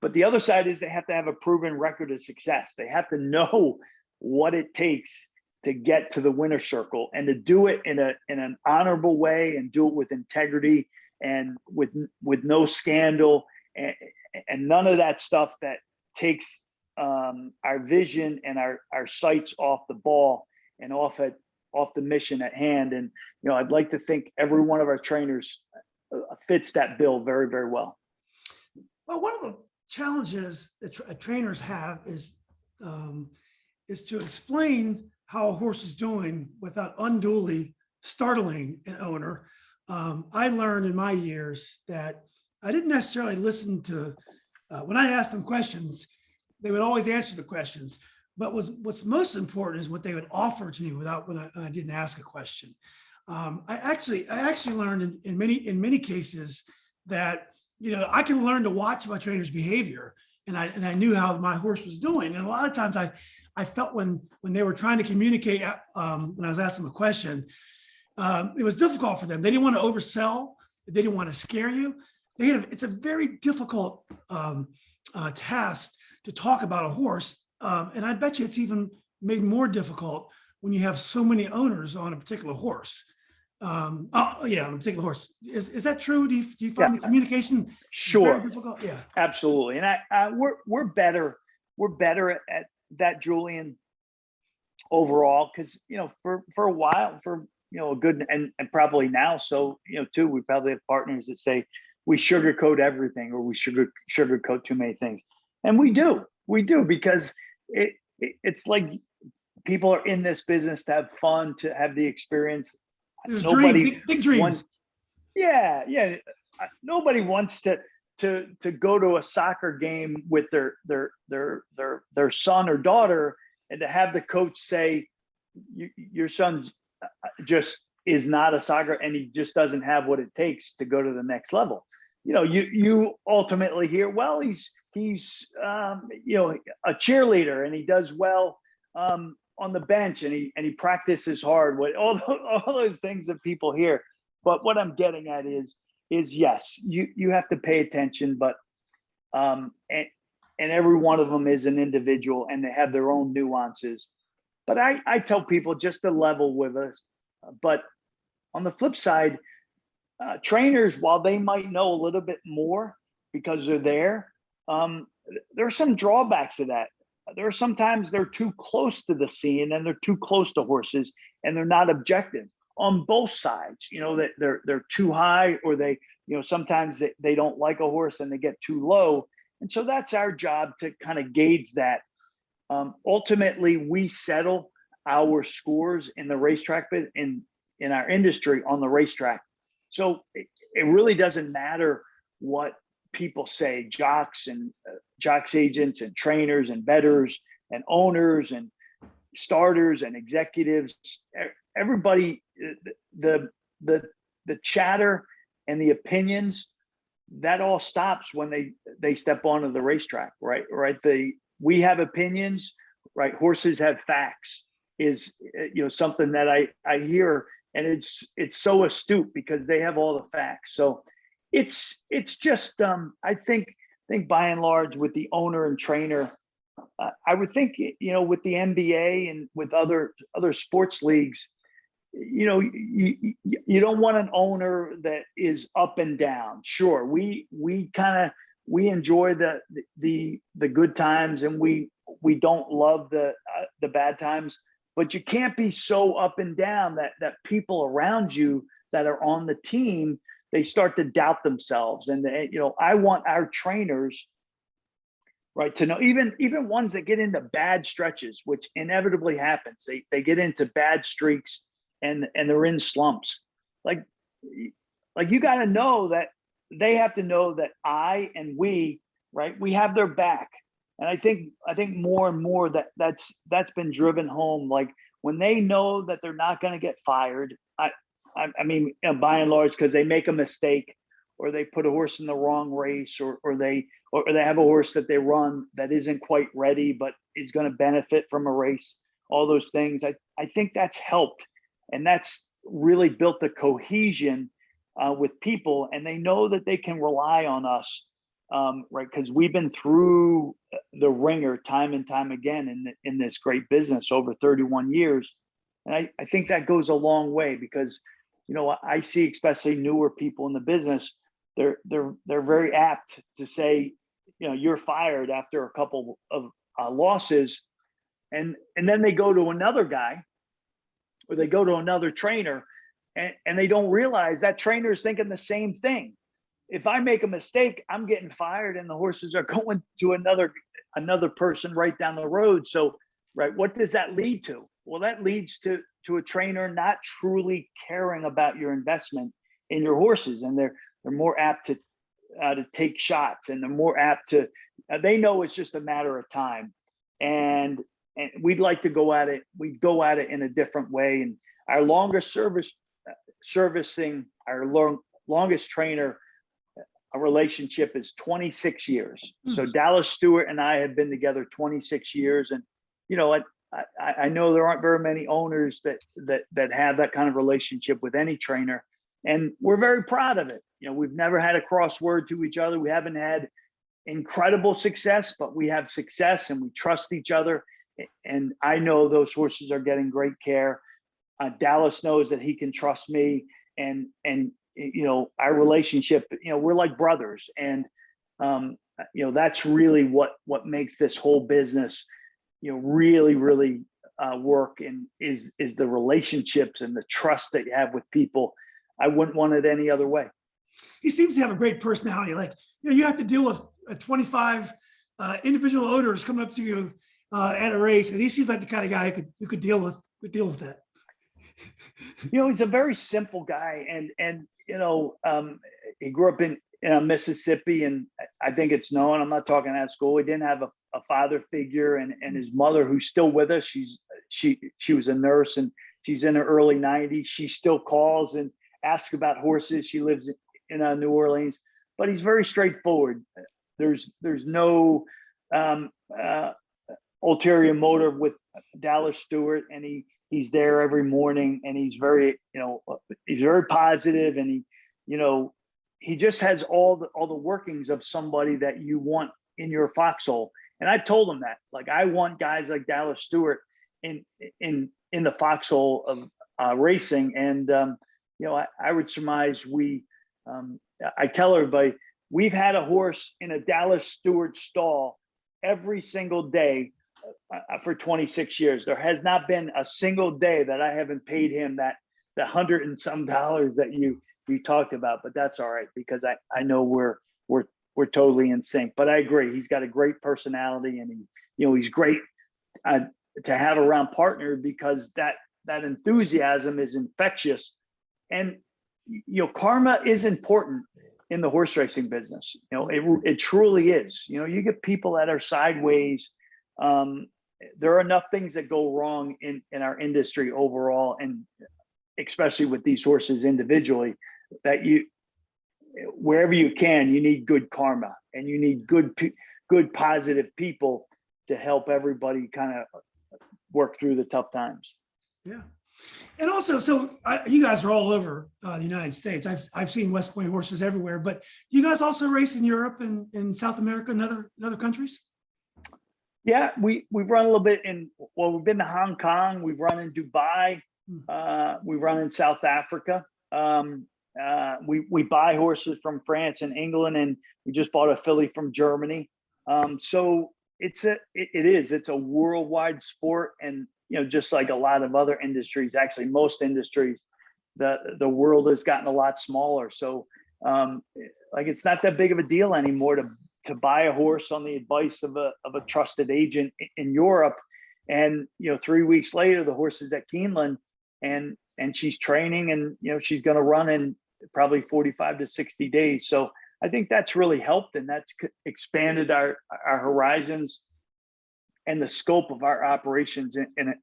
But the other side is they have to have a proven record of success. They have to know what it takes to get to the winner's circle, and to do it in an honorable way, and do it with integrity, and with no scandal, and none of that stuff that takes our vision and our sights off the ball and off the mission at hand. And I'd like to think every one of our trainers fits that bill very, very well. Well, one of the challenges that trainers have is to explain how a horse is doing without unduly startling an owner. I learned in my years that I didn't necessarily listen to, when I asked them questions, they would always answer the questions. But what's most important is what they would offer to me when I didn't ask a question. I actually learned in many cases that I can learn to watch my trainer's behavior, and I knew how my horse was doing. And a lot of times I felt when they were trying to communicate, when I was asking them a question, it was difficult for them. They didn't want to oversell. They didn't want to scare you. It's a very difficult task to talk about a horse. And I bet you it's even made more difficult when you have so many owners on a particular horse. Oh yeah, on a particular horse. Is that true? Do you find the Yeah, communication very sure. difficult? Yeah. Absolutely. And we're better at that, Julian, overall, because for a while, for a good, and probably now, so too, we probably have partners that say we sugarcoat everything, or we sugarcoat too many things. And we do because it's like people are in this business to have fun, to have the experience. There's dream, Nobody big dreams. wants, yeah. Nobody wants to go to a soccer game with their son or daughter, and to have the coach say, your son just is not a soccer, and he just doesn't have what it takes to go to the next level. You ultimately hear, well, he's a cheerleader, and he does well on the bench, and he practices hard, what all those things that people hear. But what I'm getting at is yes, you have to pay attention, but and every one of them is an individual, and they have their own nuances. But I tell people just to level with us. But on the flip side, trainers, while they might know a little bit more because they're there, there are some drawbacks to that. There are sometimes they're too close to the scene, and they're too close to horses, and they're not objective on both sides. That they're too high, or they sometimes they don't like a horse and they get too low. And so that's our job to kind of gauge that. Ultimately, we settle our scores in the racetrack, in our industry, on the racetrack. So it really doesn't matter what people say. Jocks and jocks agents and trainers and bettors and owners and starters and executives, everybody, the chatter and the opinions, that all stops when they step onto the racetrack, right? We have opinions, right? Horses have facts, is something that I hear, and it's so astute because they have all the facts. So it's just I think by and large, with the owner and trainer, I would think with the NBA and with other sports leagues, you don't want an owner that is up and down. Sure, we enjoy the good times, and we don't love the bad times, but you can't be so up and down that people around you that are on the team, they start to doubt themselves. And I want our trainers, right, to know, even ones that get into bad stretches, which inevitably happens. They get into bad streaks, and they're in slumps. Like you got to know that they have to know that I and we, right, we have their back. And I think more and more that's been driven home. Like when they know that they're not going to get fired. I mean, by and large, because they make a mistake, or they put a horse in the wrong race, or they have a horse that they run that isn't quite ready but is going to benefit from a race. All those things. I think that's helped, and that's really built the cohesion with people, and they know that they can rely on us, right? Because we've been through the ringer time and time again in this great business over 31 years. And I think that goes a long way, because I see, especially newer people in the business, they're very apt to say, you're fired after a couple of losses, and then they go to another guy, or they go to another trainer, and they don't realize that trainer is thinking the same thing. If I make a mistake, I'm getting fired, and the horses are going to another person right down the road. So, right, what does that lead to? Well, that leads to a trainer not truly caring about your investment in your horses, and they're more apt to take shots, and they're more apt to. They know it's just a matter of time, and we'd like to go at it. We go at it in a different way, and our longest servicing, our longest trainer, a relationship is 26 years. So Dallas Stewart and I have been together 26 years, and I know there aren't very many owners that have that kind of relationship with any trainer, and we're very proud of it. We've never had a crossword to each other. We haven't had incredible success, but we have success, and we trust each other. And I know those horses are getting great care. Dallas knows that he can trust me, and our relationship, we're like brothers, and that's really what makes this whole business, really, really work, and is the relationships and the trust that you have with people. I wouldn't want it any other way. He seems to have a great personality. Like, you have to deal with 25 individual owners coming up to you at a race, and he seems like the kind of guy who could deal with that. He's a very simple guy, and he grew up in Mississippi, and I think it's known. I'm not talking at school. He didn't have a father figure, and his mother, who's still with us. She was a nurse, and she's in her early 90s. She still calls and asks about horses. She lives in New Orleans, but he's very straightforward. There's no ulterior motive with Dallas Stewart, and he's there every morning, and he's very positive, and he just has all the workings of somebody that you want in your foxhole. And I told him that, like, I want guys like Dallas Stewart in the foxhole of racing. And I would surmise I tell everybody, we've had a horse in a Dallas Stewart stall every single day for 26 years. There has not been a single day that I haven't paid him the $100 and some that you talked about. But that's all right, because I know we're totally in sync. But I agree, he's got a great personality, and he's great to have around partner, because that enthusiasm is infectious. And karma is important in the horse racing business. It truly is. You get people that are sideways. There are enough things that go wrong in our industry overall, and especially with these horses individually, that wherever you can, you need good karma, and you need good positive people to help everybody kind of work through the tough times. Yeah. And also, you guys are all over the United States. I've seen West Point horses everywhere, but you guys also race in Europe and in South America and other countries? Yeah, we've run a little bit we've been to Hong Kong, we've run in Dubai, we run in South Africa. We buy horses from France and England, and we just bought a filly from Germany. So it's a worldwide sport, and just like a lot of other industries, actually most industries, the world has gotten a lot smaller. So it's not that big of a deal anymore to buy a horse on the advice of a trusted agent in Europe, and 3 weeks later the horse is at Keeneland, and she's training, and she's going to run in probably 45 to 60 days. So I think that's really helped, and that's expanded our horizons and the scope of our operations in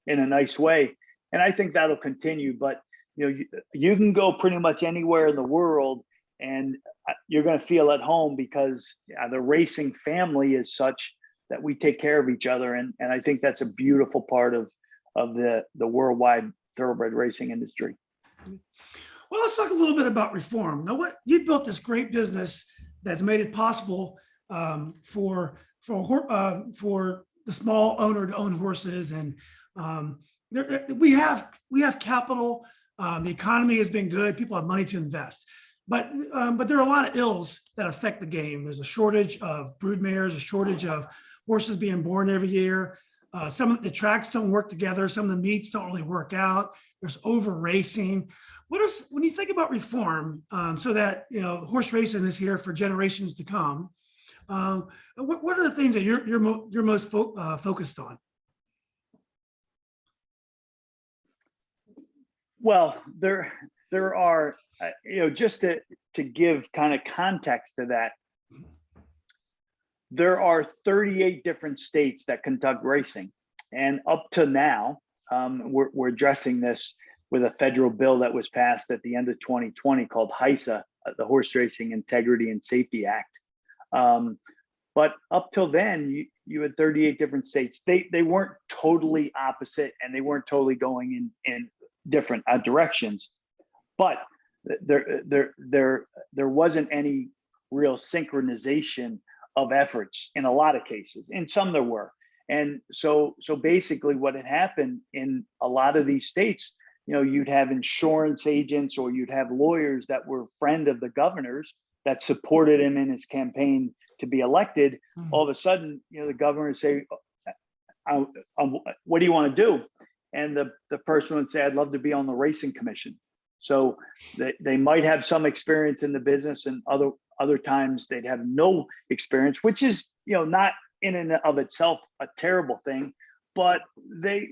a nice way. And I think that'll continue. But you can go pretty much anywhere in the world, and you're going to feel at home, because the racing family is such that we take care of each other, and I think that's a beautiful part of the worldwide thoroughbred racing industry. Well, let's talk a little bit about reform. Now, you've built this great business that's made it possible for the small owner to own horses, and we have capital. The economy has been good. People have money to invest, but there are a lot of ills that affect the game. There's a shortage of brood mares, a shortage of horses being born every year. Some of the tracks don't work together. Some of the meets don't really work out. There's over racing. When you think about reform, so that horse racing is here for generations to come, what are the things that you're most focused on? Well, there are, just to give kind of context to that, there are 38 different states that conduct racing, and up to now, we're addressing this with a federal bill that was passed at the end of 2020 called HISA, the Horse Racing Integrity and Safety Act. But up till then, you had 38 different states. They weren't totally opposite, and they weren't totally going in different directions. But there wasn't any real synchronization of efforts in a lot of cases. In some there were. And so basically what had happened in a lot of these states, you'd have insurance agents or you'd have lawyers that were friend of the governor's that supported him in his campaign to be elected. All of a sudden, the governor would say, what do you want to do? And the person would say, I'd love to be on the racing commission. So they might have some experience in the business, and other times they'd have no experience, which is, not in and of itself a terrible thing, but they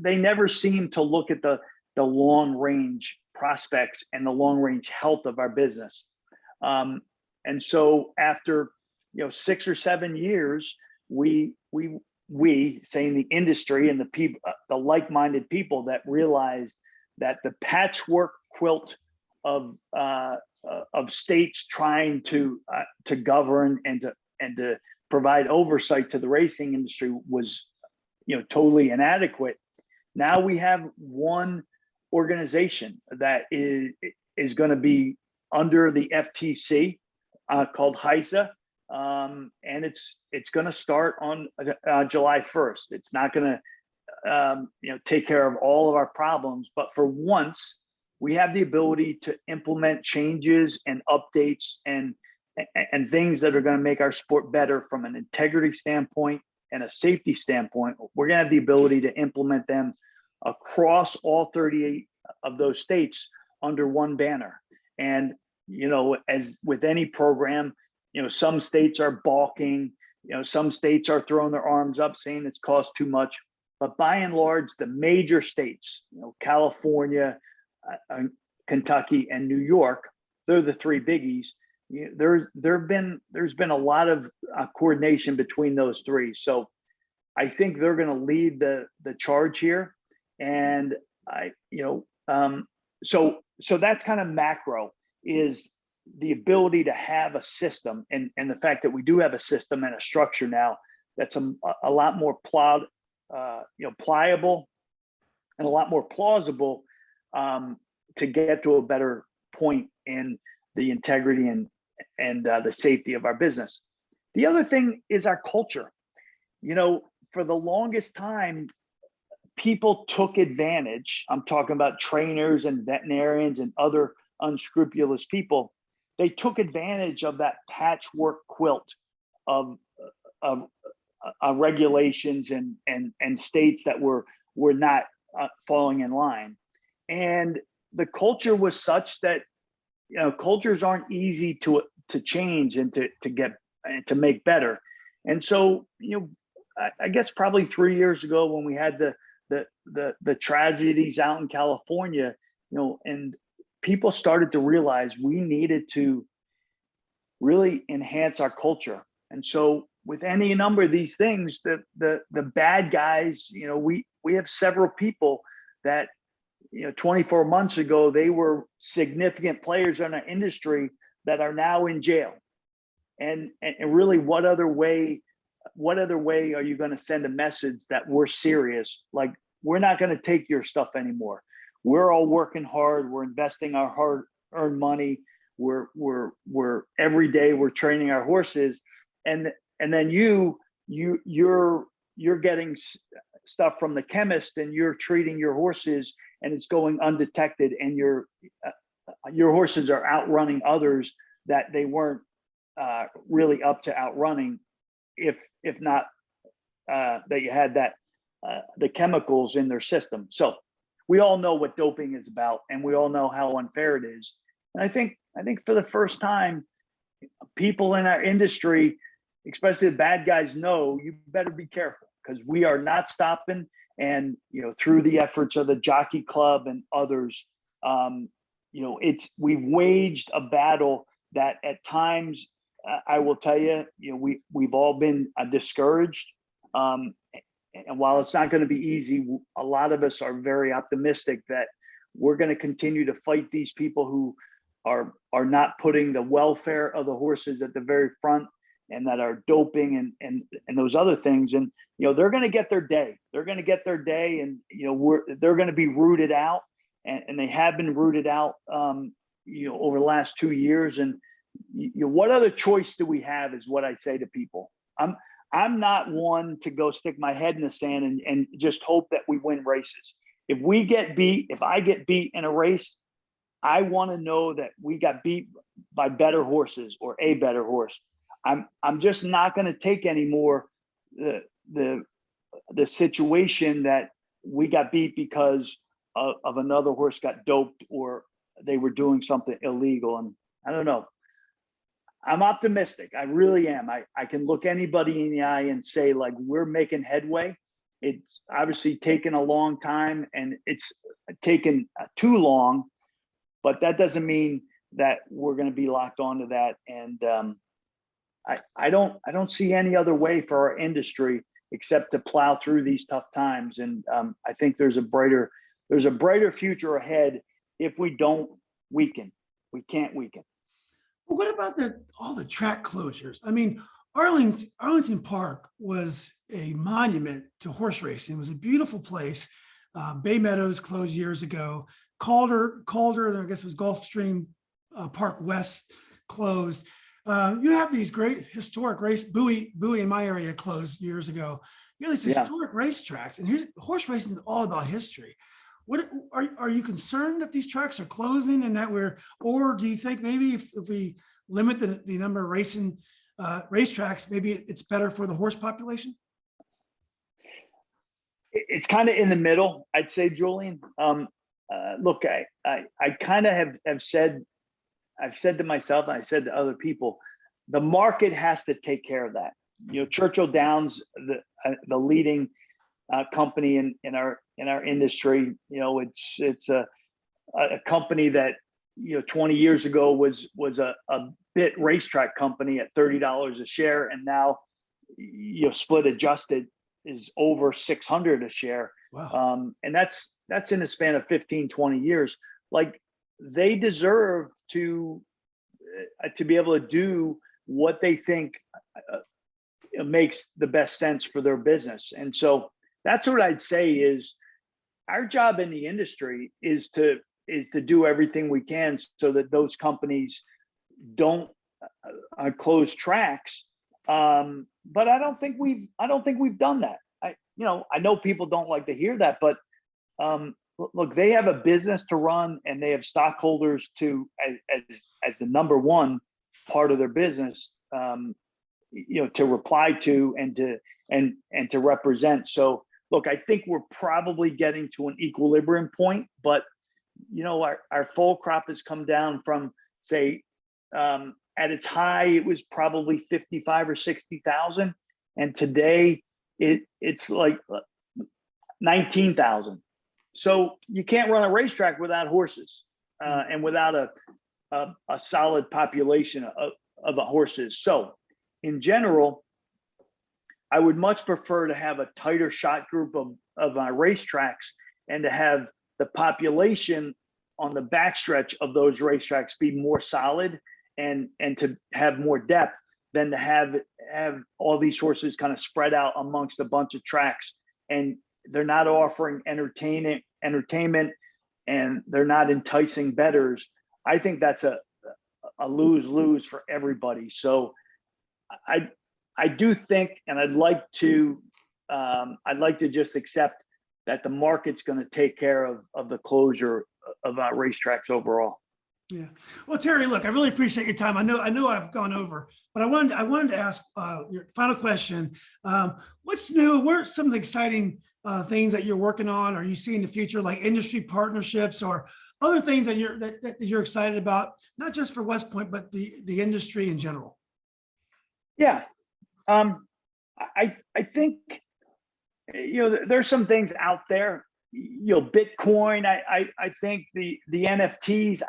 never seem to look at the long range prospects and the long range health of our business. And so after 6 or 7 years, we saying the industry and the people, the like-minded people that realized that the patchwork quilt of states trying to govern and to provide oversight to the racing industry was totally inadequate. Now we have one organization that is going to be under the FTC, called HISA. And it's going to start on July 1st. It's not going to take care of all of our problems, but for once we have the ability to implement changes and updates and things that are going to make our sport better from an integrity standpoint and a safety standpoint. We're going to have the ability to implement them across all 38 of those states under one banner. And as with any program, some states are balking, some states are throwing their arms up saying it's cost too much. But by and large, the major states, California, Kentucky, and New York, they're the three biggies. There's been a lot of coordination between those three. So I think they're going to lead the charge here. And so that's kind of macro, is the ability to have a system, and the fact that we do have a system and a structure now that's a lot more pliable and a lot more plausible, to get to a better point in the integrity and the safety of our business. The other thing is our culture. For the longest time, people took advantage. I'm talking about trainers and veterinarians and other unscrupulous people. They took advantage of that patchwork quilt of regulations and states that were not falling in line. And the culture was such that cultures aren't easy to change and to make better. And so I guess probably 3 years ago, when we had the tragedies out in California, and people started to realize we needed to really enhance our culture. And so with any number of these things, the bad guys, we have several people that 24 months ago, they were significant players in our industry that are now in jail. And really, what other way are you going to send a message that we're serious? Like, we're not going to take your stuff anymore. We're all working hard. We're investing our hard-earned money. We're every day we're training our horses, and then you're getting stuff from the chemist, and you're treating your horses, and it's going undetected, and your horses are outrunning others that they weren't really up to outrunning, if not that you had the chemicals in their system. So we all know what doping is about, and we all know how unfair it is. And I think for the first time, people in our industry, especially the bad guys, know you better be careful, because we are not stopping. And through the efforts of the Jockey Club and others, we've waged a battle that at times, I will tell you, we've all been discouraged. And while it's not going to be easy, a lot of us are very optimistic that we're going to continue to fight these people who are not putting the welfare of the horses at the very front, and that are doping and those other things. And they're going to get their day. They're going to get their day, and they're going to be rooted out, and they have been rooted out over the last 2 years. And what other choice do we have, is what I say to people. I'm not one to go stick my head in the sand and just hope that we win races. If I get beat in a race, I want to know that we got beat by better horses or a better horse. I'm just not going to take anymore the situation that we got beat because of another horse got doped or they were doing something illegal. And I don't know. I'm optimistic. I really am. I can look anybody in the eye and say, like, we're making headway. It's obviously taken a long time and it's taken too long, but that doesn't mean that we're going to be locked onto that. And I don't see any other way for our industry except to plow through these tough times. And I think there's a brighter future ahead if we don't weaken. We can't weaken. Well, what about all the track closures? I mean, Arlington Park was a monument to horse racing. It was a beautiful place. Bay Meadows closed years ago. Calder, I guess it was Gulfstream Park West closed. You have these great historic race. Bowie in my area closed years ago. You have these historic racetracks, and horse racing is all about history. What are you concerned that these tracks are closing and that or do you think maybe if we limit the number of racetracks, maybe it's better for the horse population? It's kind of in the middle, I'd say, Julian. Look, I kind of have said, I've said to myself, and I said to other people, the market has to take care of that. You know, Churchill Downs, the leading company in our industry, you know, it's a company that, you know, 20 years ago was a bit racetrack company at $30 a share, and now, you know, split adjusted is over 600 a share. Wow. And that's in a span of 15, 20 years. Like, they deserve to be able to do what they think makes the best sense for their business. And so that's what I'd say is our job in the industry is to do everything we can so that those companies don't close tracks. But I don't think we've done that. I know people don't like to hear that, but look, they have a business to run and they have stockholders as the number one part of their business, to reply to and to represent. So look, I think we're probably getting to an equilibrium point, but our foal crop has come down from, say, at its high, it was probably 55 or 60,000. And today it's like 19,000. So you can't run a racetrack without horses and without a solid population of horses. So in general, I would much prefer to have a tighter shot group of racetracks and to have the population on the backstretch of those racetracks be more solid and to have more depth than to have all these horses kind of spread out amongst a bunch of tracks, and they're not offering entertainment and they're not enticing bettors. I think that's a lose-lose for everybody. So I do think, and I'd like to just accept that the market's going to take care of the closure of racetracks overall. Yeah. Well, Terry, look, I really appreciate your time. I know I've gone over, but I wanted to ask your final question. What's new? What are some of the exciting things that you're working on? Are you seeing in the future, like industry partnerships or other things that you're excited about, not just for West Point, but the industry in general? Yeah. I think, there's some things out there, Bitcoin. I think the NFTs,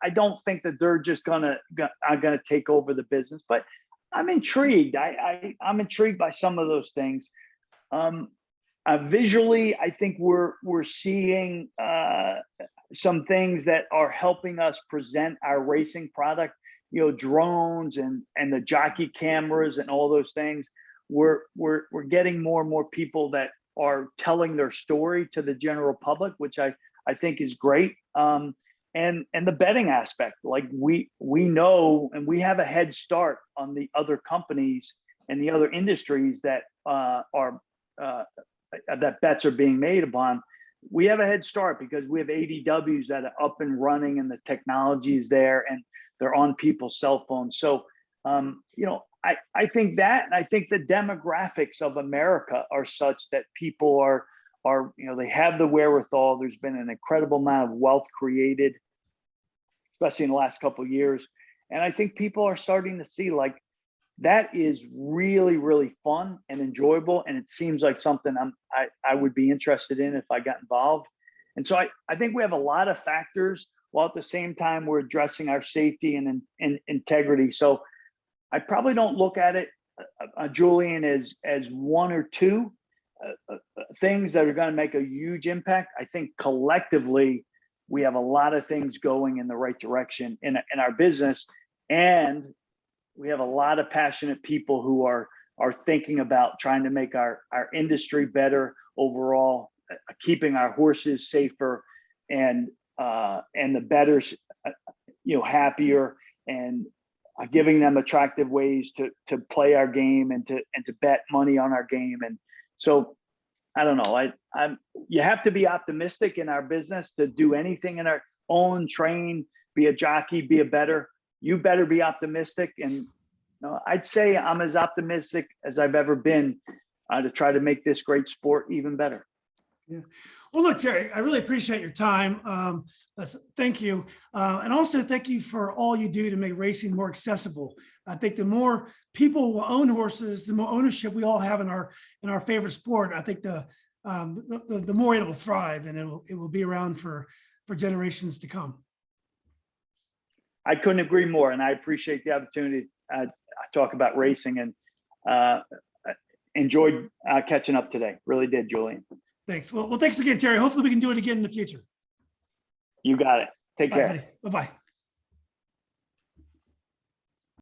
I don't think that they're just gonna take over the business, but I'm intrigued. I'm intrigued by some of those things. Visually, I think we're seeing some things that are helping us present our racing product, drones and the jockey cameras and all those things. We're getting more and more people that are telling their story to the general public, which I think is great. And the betting aspect, like we know, and we have a head start on the other companies and the other industries that that bets are being made upon, we have a head start because we have ADWs that are up and running and the technology is there and they're on people's cell phones. So, I think that, and I think the demographics of America are such that people are, they have the wherewithal. There's been an incredible amount of wealth created, especially in the last couple of years. And I think people are starting to see like, that is really, really fun and enjoyable. And it seems like something I would be interested in if I got involved. And so I think we have a lot of factors while at the same time we're addressing our safety and integrity. So I probably don't look at it, Julian, as one or two things that are going to make a huge impact. I think collectively, we have a lot of things going in the right direction in our business. And we have a lot of passionate people who are thinking about trying to make our industry better overall, keeping our horses safer and the bettors, happier, and giving them attractive ways to play our game and to bet money on our game. And so I don't know, you have to be optimistic in our business to do anything in our own, train, be a jockey, be a bettor. You better be optimistic. And I'd say I'm as optimistic as I've ever been to try to make this great sport even better. Yeah. Well, look, Terry, I really appreciate your time. Thank you. And also thank you for all you do to make racing more accessible. I think the more people will own horses, the more ownership we all have in our favorite sport. I think the more it will thrive, and it will be around for generations to come. I couldn't agree more. And I appreciate the opportunity to talk about racing, and enjoyed catching up today. Really did, Julian. Thanks. Well, thanks again, Terry. Hopefully we can do it again in the future. You got it. Take care. Bye-bye.